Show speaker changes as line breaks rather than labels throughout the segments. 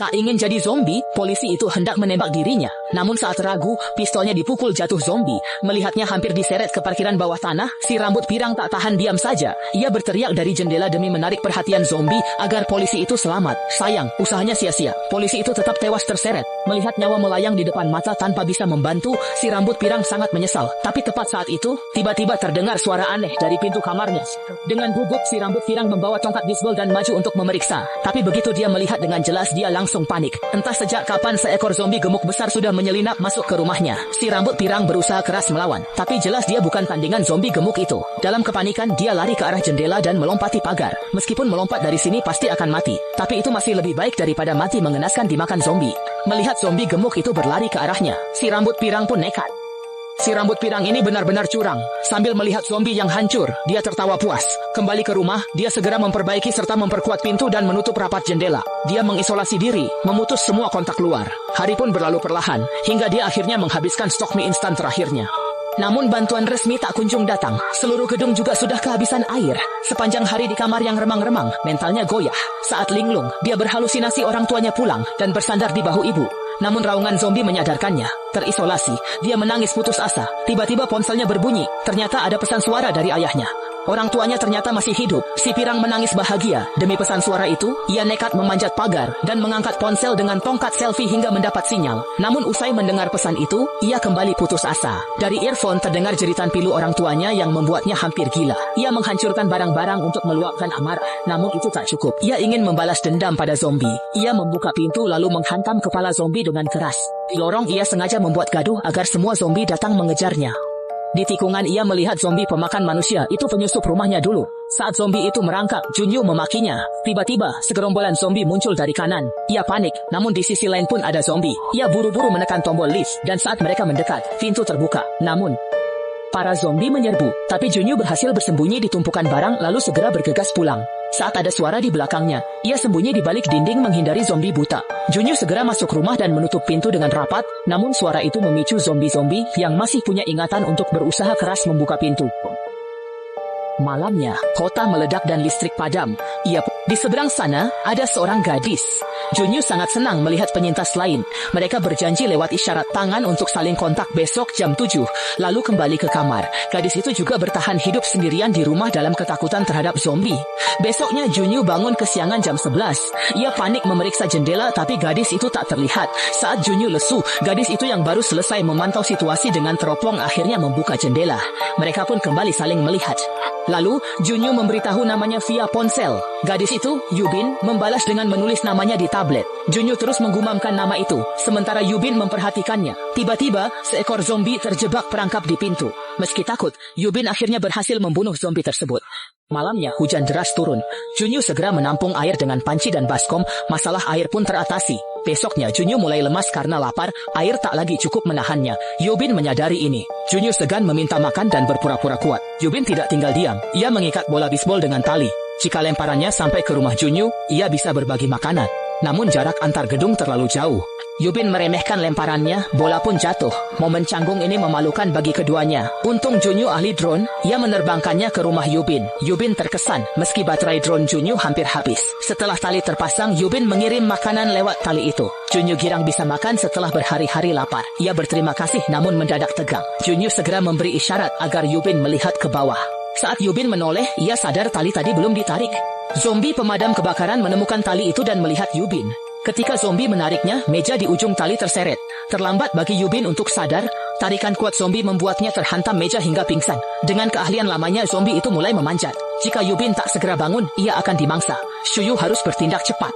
Tak ingin jadi zombie, polisi itu hendak menembak dirinya. Namun saat ragu, pistolnya dipukul jatuh zombie. Melihatnya hampir diseret ke parkiran bawah tanah, si rambut pirang tak tahan diam saja. Ia berteriak dari jendela demi menarik perhatian zombie agar polisi itu selamat. Sayang, usahanya sia-sia. Polisi itu tetap tewas terseret. Melihat nyawa melayang di depan mata tanpa bisa membantu, si rambut pirang sangat menyesal. Tapi tepat saat itu, tiba-tiba terdengar suara aneh dari pintu kamarnya. Dengan gugup, si rambut pirang membawa tongkat bisbol dan maju untuk memeriksa. Tapi begitu dia melihat dengan jelas, dia langsung panik. Entah sejak kapan seekor zombie gemuk besar sudah menyelinap masuk ke rumahnya. Si rambut pirang berusaha keras melawan, tapi jelas dia bukan tandingan zombie gemuk itu. Dalam kepanikan, dia lari ke arah jendela dan melompati pagar. Meskipun melompat dari sini pasti akan mati, tapi itu masih lebih baik daripada mati mengenaskan dimakan zombie. Melihat zombie gemuk itu berlari ke arahnya, si rambut pirang pun nekat. Si rambut pirang ini benar-benar curang. Sambil melihat zombie yang hancur, dia tertawa puas. Kembali ke rumah, dia segera memperbaiki serta memperkuat pintu dan menutup rapat jendela. Dia mengisolasi diri, memutus semua kontak luar. Hari pun berlalu perlahan, hingga dia akhirnya menghabiskan stok mie instan terakhirnya. Namun bantuan resmi tak kunjung datang. Seluruh gedung juga sudah kehabisan air. Sepanjang hari di kamar yang remang-remang, mentalnya goyah. Saat linglung, dia berhalusinasi orang tuanya pulang dan bersandar di bahu ibu. Namun raungan zombie menyadarkannya. Terisolasi, dia menangis putus asa. Tiba-tiba ponselnya berbunyi. Ternyata ada pesan suara dari ayahnya. Orang tuanya ternyata masih hidup. Si pirang menangis bahagia. Demi pesan suara itu, ia nekat memanjat pagar dan mengangkat ponsel dengan tongkat selfie hingga mendapat sinyal. Namun usai mendengar pesan itu, ia kembali putus asa. Dari earphone terdengar jeritan pilu orang tuanya yang membuatnya hampir gila. Ia menghancurkan barang-barang untuk meluapkan amarah. Namun itu tak cukup. Ia ingin membalas dendam pada zombie. Ia membuka pintu lalu menghantam kepala zombie dengan keras. Di lorong ia sengaja membuat gaduh agar semua zombie datang mengejarnya. Di tikungan ia melihat zombie pemakan manusia itu penyusup rumahnya dulu. Saat zombie itu merangkak, Junyu memakinya. Tiba-tiba, segerombolan zombie muncul dari kanan. Ia panik, namun di sisi lain pun ada zombie. Ia buru-buru menekan tombol lift, dan saat mereka mendekat, pintu terbuka. Namun, para zombie menyerbu, tapi Junyu berhasil bersembunyi di tumpukan barang lalu segera bergegas pulang. Saat ada suara di belakangnya, ia sembunyi di balik dinding menghindari zombie buta. Junyu segera masuk rumah dan menutup pintu dengan rapat, namun suara itu memicu zombie-zombie yang masih punya ingatan untuk berusaha keras membuka pintu. Malamnya, kota meledak dan listrik padam. Di seberang sana, ada seorang gadis. Junyu sangat senang melihat penyintas lain. Mereka berjanji lewat isyarat tangan untuk saling kontak besok jam 7, lalu kembali ke kamar. Gadis itu juga bertahan hidup sendirian di rumah dalam ketakutan terhadap zombie. Besoknya Junyu bangun kesiangan jam 11. Ia panik memeriksa jendela tapi gadis itu tak terlihat. Saat Junyu lesu, gadis itu yang baru selesai memantau situasi dengan teropong akhirnya membuka jendela. Mereka pun kembali saling melihat. Lalu, Junyu memberitahu namanya via ponsel. Gadis itu, Yubin, membalas dengan menulis namanya di tablet. Junyu terus menggumamkan nama itu, sementara Yubin memperhatikannya. Tiba-tiba, seekor zombie terjebak perangkap di pintu. Meski takut, Yubin akhirnya berhasil membunuh zombie tersebut. Malamnya, hujan deras turun. Junyu segera menampung air dengan panci dan baskom, masalah air pun teratasi. Besoknya, Junyu mulai lemas karena lapar, air tak lagi cukup menahannya. Yubin menyadari ini. Junyu segan meminta makan dan berpura-pura kuat. Yubin tidak tinggal diam. Ia mengikat bola bisbol dengan tali. Jika lemparannya sampai ke rumah Junyu, ia bisa berbagi makanan. Namun jarak antar gedung terlalu jauh. Yubin meremehkan lemparannya, bola pun jatuh. Momen canggung ini memalukan bagi keduanya. Untung Junyu ahli drone, ia menerbangkannya ke rumah Yubin. Yubin terkesan, meski baterai drone Junyu hampir habis. Setelah tali terpasang, Yubin mengirim makanan lewat tali itu. Junyu girang bisa makan setelah berhari-hari lapar. Ia berterima kasih namun mendadak tegang. Junyu segera memberi isyarat agar Yubin melihat ke bawah. Saat Yubin menoleh, ia sadar tali tadi belum ditarik. Zombie pemadam kebakaran menemukan tali itu dan melihat Yubin. Ketika zombie menariknya, meja di ujung tali terseret. Terlambat bagi Yubin untuk sadar, tarikan kuat zombie membuatnya terhantam meja hingga pingsan. Dengan keahlian lamanya, zombie itu mulai memanjat. Jika Yubin tak segera bangun, ia akan dimangsa. Shuyu harus bertindak cepat.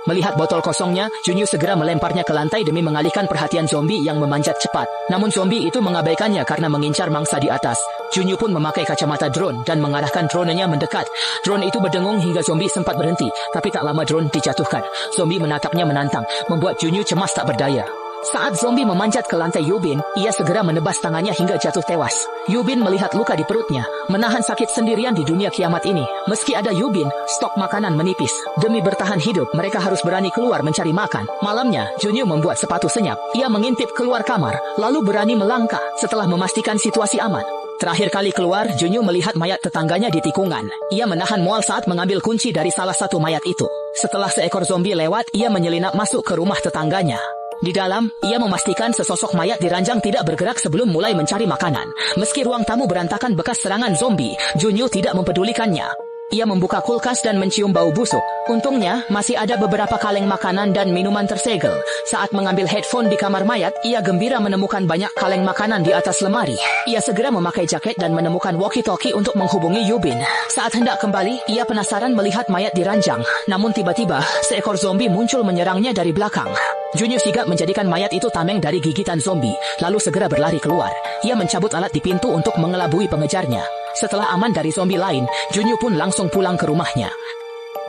Melihat botol kosongnya, Junyu segera melemparnya ke lantai demi mengalihkan perhatian zombie yang memanjat cepat. Namun zombie itu mengabaikannya karena mengincar mangsa di atas. Junyu pun memakai kacamata drone dan mengarahkan dronenya mendekat. Drone itu berdengung hingga zombie sempat berhenti, tapi tak lama drone dijatuhkan. Zombie menatapnya menantang, membuat Junyu cemas tak berdaya. Saat zombie memanjat ke lantai Yubin, ia segera menebas tangannya hingga jatuh tewas. Yubin melihat luka di perutnya, menahan sakit sendirian di dunia kiamat ini. Meski ada Yubin, stok makanan menipis. Demi bertahan hidup, mereka harus berani keluar mencari makan. Malamnya, Junyu membuat sepatu senyap. Ia mengintip keluar kamar, lalu berani melangkah setelah memastikan situasi aman. Terakhir kali keluar, Junyu melihat mayat tetangganya di tikungan. Ia menahan mual saat mengambil kunci dari salah satu mayat itu. Setelah seekor zombie lewat, ia menyelinap masuk ke rumah tetangganya. Di dalam, ia memastikan sesosok mayat di ranjang tidak bergerak sebelum mulai mencari makanan. Meski ruang tamu berantakan bekas serangan zombie, Junyu tidak mempedulikannya. Ia membuka kulkas dan mencium bau busuk. Untungnya, masih ada beberapa kaleng makanan dan minuman tersegel. Saat mengambil headphone di kamar mayat, ia gembira menemukan banyak kaleng makanan di atas lemari. Ia segera memakai jaket dan menemukan walkie-talkie untuk menghubungi Yubin. Saat hendak kembali, ia penasaran melihat mayat di ranjang. Namun tiba-tiba, seekor zombie muncul menyerangnya dari belakang. Junyu sigap menjadikan mayat itu tameng dari gigitan zombie, lalu segera berlari keluar. Ia mencabut alat di pintu untuk mengelabui pengejarnya. Setelah aman dari zombie lain, Junyu pun langsung pulang ke rumahnya.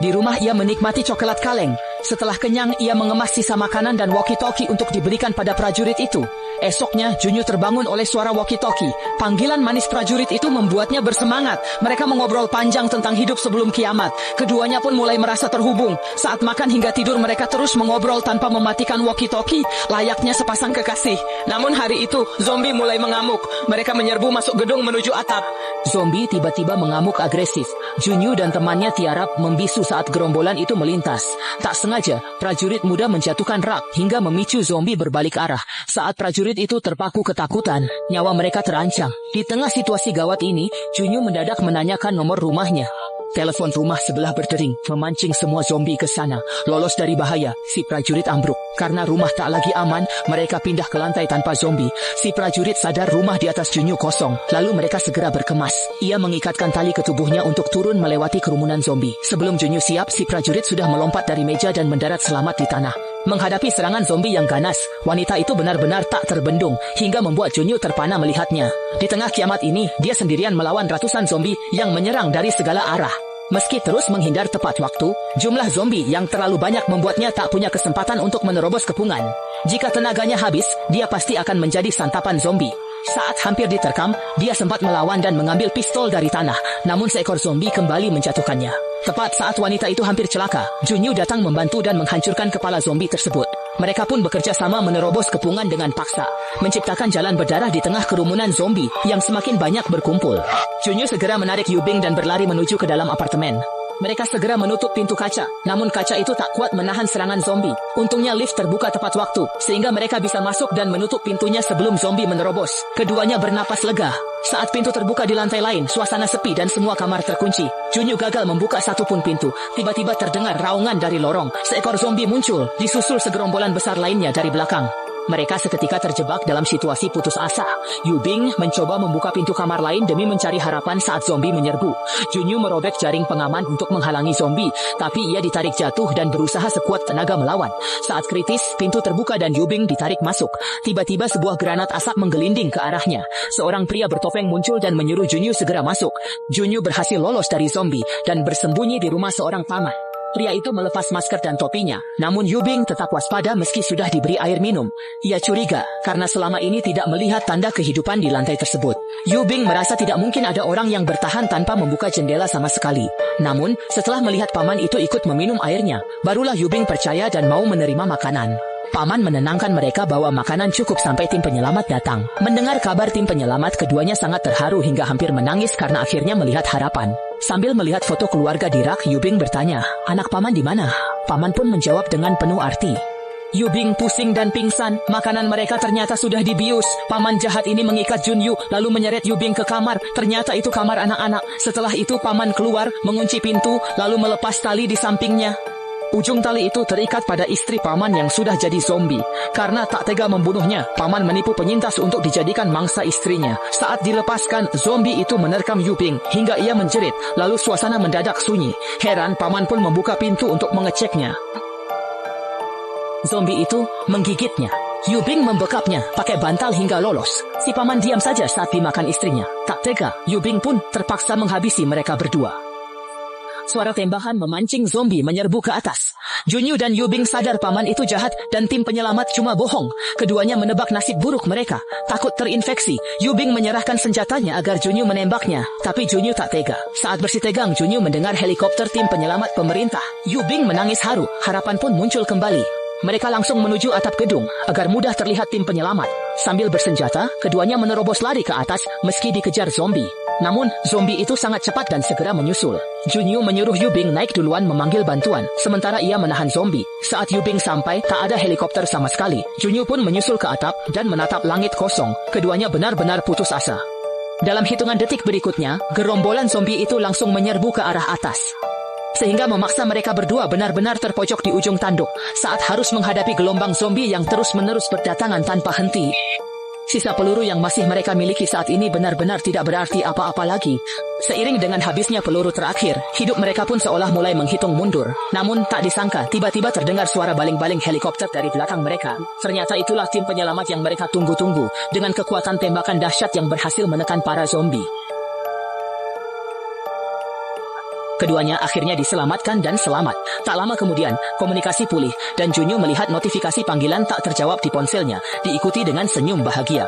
Di rumah ia menikmati coklat kaleng. Setelah kenyang, ia mengemas sisa makanan dan walkie-talkie untuk diberikan pada prajurit itu. Esoknya, Junyu terbangun oleh suara walkie-talkie. Panggilan manis prajurit itu membuatnya bersemangat. Mereka mengobrol panjang tentang hidup sebelum kiamat. Keduanya pun mulai merasa terhubung. Saat makan hingga tidur, mereka terus mengobrol tanpa mematikan walkie-talkie, layaknya sepasang kekasih. Namun hari itu, zombie mulai mengamuk. Mereka menyerbu masuk gedung menuju atap. Zombie tiba-tiba mengamuk agresif. Junyu dan temannya tiarap membisu saat gerombolan itu melintas. Tak sengaja, prajurit muda menjatuhkan rak hingga memicu zombie berbalik arah. Saat prajurit itu terpaku ketakutan, nyawa mereka terancam. Di tengah situasi gawat ini, Junyu mendadak menanyakan nomor rumahnya. Telepon rumah sebelah berdering, memancing semua zombie ke sana. Lolos dari bahaya, si prajurit ambruk. Karena rumah tak lagi aman, mereka pindah ke lantai tanpa zombie. Si prajurit sadar rumah di atas Junyu kosong. Lalu mereka segera berkemas. Ia mengikatkan tali ke tubuhnya untuk turun melewati kerumunan zombie. Sebelum Junyu siap, si prajurit sudah melompat dari meja dan mendarat selamat di tanah. Menghadapi serangan zombie yang ganas, wanita itu benar-benar tak terbendung, hingga membuat Junyu terpana melihatnya. Di tengah kiamat ini, dia sendirian melawan ratusan zombie yang menyerang dari segala arah. Meski terus menghindar tepat waktu, jumlah zombie yang terlalu banyak membuatnya tak punya kesempatan untuk menerobos kepungan. Jika tenaganya habis, dia pasti akan menjadi santapan zombie. Saat hampir diterkam, dia sempat melawan dan mengambil pistol dari tanah, namun seekor zombie kembali menjatuhkannya. Tepat saat wanita itu hampir celaka, Junyu datang membantu dan menghancurkan kepala zombie tersebut. Mereka pun bekerja sama menerobos kepungan dengan paksa, menciptakan jalan berdarah di tengah kerumunan zombie yang semakin banyak berkumpul. Junyu segera menarik Yubing dan berlari menuju ke dalam apartemen. Mereka segera menutup pintu kaca, namun kaca itu tak kuat menahan serangan zombie. Untungnya lift terbuka tepat waktu, sehingga mereka bisa masuk dan menutup pintunya sebelum zombie menerobos. Keduanya bernapas lega. Saat pintu terbuka di lantai lain, suasana sepi dan semua kamar terkunci. Junyu gagal membuka satupun pintu. Tiba-tiba terdengar raungan dari lorong. Seekor zombie muncul, disusul segerombolan besar lainnya dari belakang. Mereka seketika terjebak dalam situasi putus asa. Yubing mencoba membuka pintu kamar lain demi mencari harapan saat zombie menyerbu. Junyu merobek jaring pengaman untuk menghalangi zombie, tapi ia ditarik jatuh dan berusaha sekuat tenaga melawan. Saat kritis, pintu terbuka dan Yubing ditarik masuk. Tiba-tiba sebuah granat asap menggelinding ke arahnya. Seorang pria bertopeng muncul dan menyuruh Junyu segera masuk. Junyu berhasil lolos dari zombie dan bersembunyi di rumah seorang paman. Pria itu melepas masker dan topinya, namun Yubing tetap waspada meski sudah diberi air minum. Ia curiga, karena selama ini tidak melihat tanda kehidupan di lantai tersebut. Yubing merasa tidak mungkin ada orang yang bertahan tanpa membuka jendela sama sekali. Namun, setelah melihat paman itu ikut meminum airnya, barulah Yubing percaya dan mau menerima makanan. Paman menenangkan mereka bahwa makanan cukup sampai tim penyelamat datang. Mendengar kabar tim penyelamat, keduanya sangat terharu hingga hampir menangis karena akhirnya melihat harapan. Sambil melihat foto keluarga di rak, Yubing bertanya, "Anak paman di mana?" Paman pun menjawab dengan penuh arti. Yubing pusing dan pingsan. Makanan mereka ternyata sudah dibius. Paman jahat ini mengikat Junyu, lalu menyeret Yubing ke kamar. Ternyata itu kamar anak-anak. Setelah itu paman keluar, mengunci pintu, lalu melepas tali di sampingnya. Ujung tali itu terikat pada istri paman yang sudah jadi zombie. Karena tak tega membunuhnya, paman menipu penyintas untuk dijadikan mangsa istrinya. Saat dilepaskan, zombie itu menerkam Yubing hingga ia menjerit, lalu suasana mendadak sunyi. Heran, paman pun membuka pintu untuk mengeceknya. Zombie itu menggigitnya. Yubing membekapnya pakai bantal hingga lolos. Si paman diam saja saat dimakan istrinya. Tak tega, Yubing pun terpaksa menghabisi mereka berdua. Suara tembakan memancing zombie menyerbu ke atas. Junyu dan Yubing sadar paman itu jahat dan tim penyelamat cuma bohong. Keduanya menebak nasib buruk mereka. Takut terinfeksi, Yubing menyerahkan senjatanya agar Junyu menembaknya. Tapi Junyu tak tega. Saat bersitegang, Junyu mendengar helikopter tim penyelamat pemerintah. Yubing menangis haru. Harapan pun muncul kembali. Mereka langsung menuju atap gedung agar mudah terlihat tim penyelamat. Sambil bersenjata, keduanya menerobos lari ke atas meski dikejar zombie. Namun, zombie itu sangat cepat dan segera menyusul. Junyu menyuruh Yubing naik duluan memanggil bantuan, sementara ia menahan zombie. Saat Yubing sampai, tak ada helikopter sama sekali. Junyu pun menyusul ke atap dan menatap langit kosong. Keduanya benar-benar putus asa. Dalam hitungan detik berikutnya, gerombolan zombie itu langsung menyerbu ke arah atas, sehingga memaksa mereka berdua benar-benar terpojok di ujung tanduk saat harus menghadapi gelombang zombie yang terus-menerus berdatangan tanpa henti. Sisa peluru yang masih mereka miliki saat ini benar-benar tidak berarti apa-apa lagi. Seiring dengan habisnya peluru terakhir, hidup mereka pun seolah mulai menghitung mundur. Namun tak disangka, tiba-tiba terdengar suara baling-baling helikopter dari belakang mereka. Ternyata itulah tim penyelamat yang mereka tunggu-tunggu, dengan kekuatan tembakan dahsyat yang berhasil menekan para zombie. Keduanya akhirnya diselamatkan dan selamat. Tak lama kemudian, komunikasi pulih dan Junyu melihat notifikasi panggilan tak terjawab di ponselnya, diikuti dengan senyum bahagia.